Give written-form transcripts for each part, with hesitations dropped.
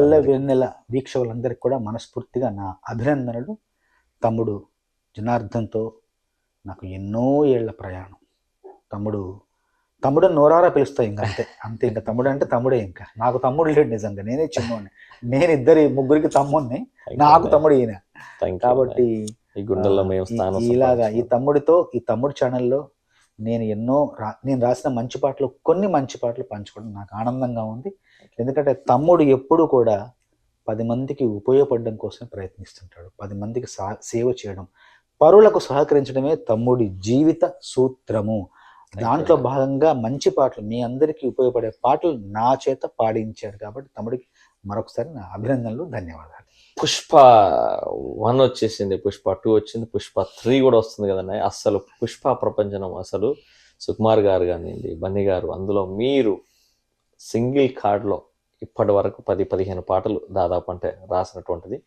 పల్లె వెన్నెల వీక్షకులందరికీ కూడా మనస్ఫూర్తిగా నా అభినందనలు. తమ్ముడు జనార్దన్తో నాకు ఎన్నో ఏళ్ల ప్రయాణం. తమ్ముడు నోరారా పిలుస్తాయి, ఇంక అంతే అంతే. ఇంకా తమ్ముడు అంటే తమ్ముడే. ఇంకా నాకు తమ్ముడు లేడు నిజంగా, నేనే చిన్నోడిని. నేను ముగ్గురికి తమ్ముడిని, నాకు తమ్ముడు ఈయన. కాబట్టి ఇలాగా ఈ తమ్ముడు ఛానల్లో నేను రాసిన మంచి పాటలు, కొన్ని మంచి పాటలు పంచుకోవడం నాకు ఆనందంగా ఉంది. ఎందుకంటే తమ్ముడు ఎప్పుడు కూడా 10 మందికి ఉపయోగపడడం కోసమే ప్రయత్నిస్తుంటాడు. 10 మందికి సేవ చేయడం, పరులకు సహకరించడమే తమ్ముడి జీవిత సూత్రము. దాంట్లో భాగంగా మంచి పాటలు, మీ అందరికీ ఉపయోగపడే పాటలు నా చేత పాడించాడు. కాబట్టి తమ్ముడికి మరొకసారి నా అభినందనలు, ధన్యవాదాలు. పుష్ప 1 వచ్చేసింది, పుష్ప 2 వచ్చింది, పుష్ప 3 కూడా వస్తుంది కదండి. అసలు పుష్ప ప్రపంచం అసలు సుకుమార్ గారు కానివ్వండి, బన్నీ గారు, అందులో మీరు సింగిల్ కార్డ్లో ఇప్పటి వరకు 10-15 పాటలు దాదాపు అంటే రాసినటువంటిది.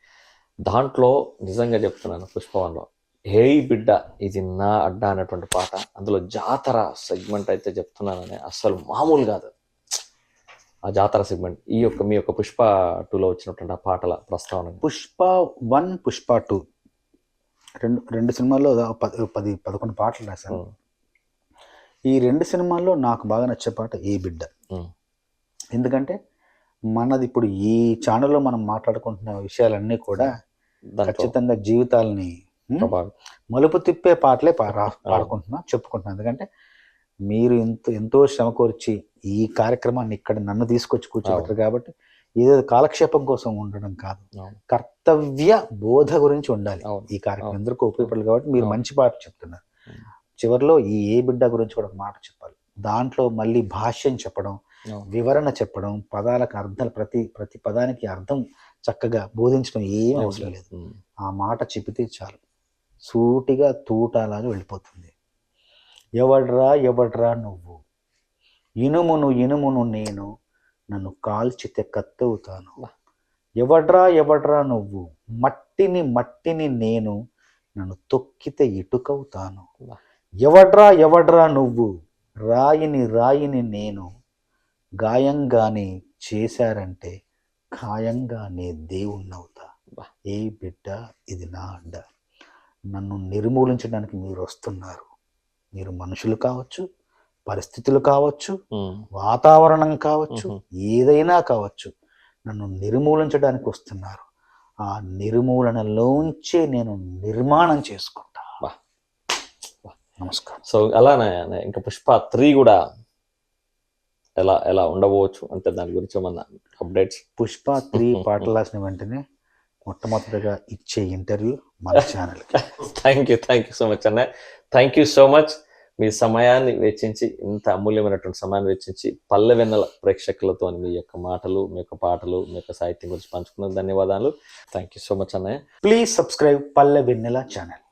దాంట్లో నిజంగా చెప్తున్నాను, పుష్ప 1లో హే బిడ్డ ఇది నా అడ్డా అనేటువంటి పాట, అందులో జాతర సెగ్మెంట్ అయితే చెప్తున్నానని అసలు మామూలు కాదు. ఆ జాతర సెగ్మెంట్ మీ యొక్క పుష్ప 2లో వచ్చినటువంటి ఆ పాటల ప్రస్తావన. పుష్ప 1, పుష్ప 2 రెండు సినిమాల్లో 10-11 పాటలు రాశాను. ఈ 2 సినిమాల్లో నాకు బాగా నచ్చే పాట ఏ బిడ్డ. ఎందుకంటే మనది ఇప్పుడు ఈ ఛానల్లో మనం మాట్లాడుకుంటున్న విషయాలన్నీ కూడా ఖచ్చితంగా జీవితాలని మలుపు తిప్పే పాటలే పాడుకుంటున్నా, చెప్పుకుంటున్నా. ఎందుకంటే మీరు ఎంతో శ్రమ కోర్చి ఈ కార్యక్రమాన్ని ఇక్కడ నన్ను తీసుకొచ్చి కూర్చోబెట్టారు. కాబట్టి ఏదో కాలక్షేపం కోసం ఉండడం కాదు, కర్తవ్య బోధ గురించి ఉండాలి. ఈ కార్యక్రమం అందరికీ ఉపయోగపడాలి. కాబట్టి మీరు మంచి పాట చెప్తున్నారు. చివరిలో ఈ ఏ బిడ్డ గురించి కూడా ఒక మాట చెప్పాలి. దాంట్లో మళ్ళీ భాష్యం చెప్పడం, వివరణ చెప్పడం, పదాలకు అర్థాలు, ప్రతి పదానికి అర్థం చక్కగా బోధించడం ఏం అవసరం లేదు. ఆ మాట చెబితే చాలు, సూటిగా తూటాలాగా వెళ్ళిపోతుంది. ఎవడ్రా నువ్వు, ఇనుమును నేను, నన్ను కాల్చితే కత్తవుతాను. ఎవడ్రా నువ్వు, మట్టిని నేను, నన్ను తొక్కితే ఇటుకవుతాను. ఎవడ్రా నువ్వు, రాయిని నేను, గాయంగానే చేశారంటే ఖాయంగానే దేవుణ్ణవుతా. ఏ బిడ్డ ఇది నా అడ్డ. నన్ను నిర్మూలించడానికి మీరు వస్తున్నారు. మీరు మనుషులు కావచ్చు, పరిస్థితులు కావచ్చు, వాతావరణం కావచ్చు, ఏదైనా కావచ్చు, నన్ను నిర్మూలించడానికి వస్తున్నారు. ఆ నిర్మూలనలోంచే నేను నిర్మాణం చేసుకుంటా. నమస్కారం. సో అలానే ఇంకా పుష్ప 3 కూడా ఎలా ఉండవచ్చు అంటే దాని గురించి ఏమన్నా అప్డేట్స్? పుష్ప 3 పాటలు రాసిన వెంటనే మొట్టమొదటిగా ఇచ్చే ఇంటర్వ్యూ మన ఛానల్కి. థ్యాంక్ యూ సో మచ్ అన్న. Thank you so much. మీ సమయాన్ని వెచ్చించి, ఇంత అమూల్యమైనటువంటి సమయాన్ని వెచ్చించి పల్లె వెన్నెల ప్రేక్షకులతో మీ యొక్క మాటలు, మీ యొక్క పాటలు, మీ యొక్క సాహిత్యం గురించి పంచుకున్నందుకు ధన్యవాదాలు. థ్యాంక్ యూ సో మచ్ అన్నయ్య. ప్లీజ్ సబ్స్క్రైబ్ పల్లె వెన్నెల ఛానల్.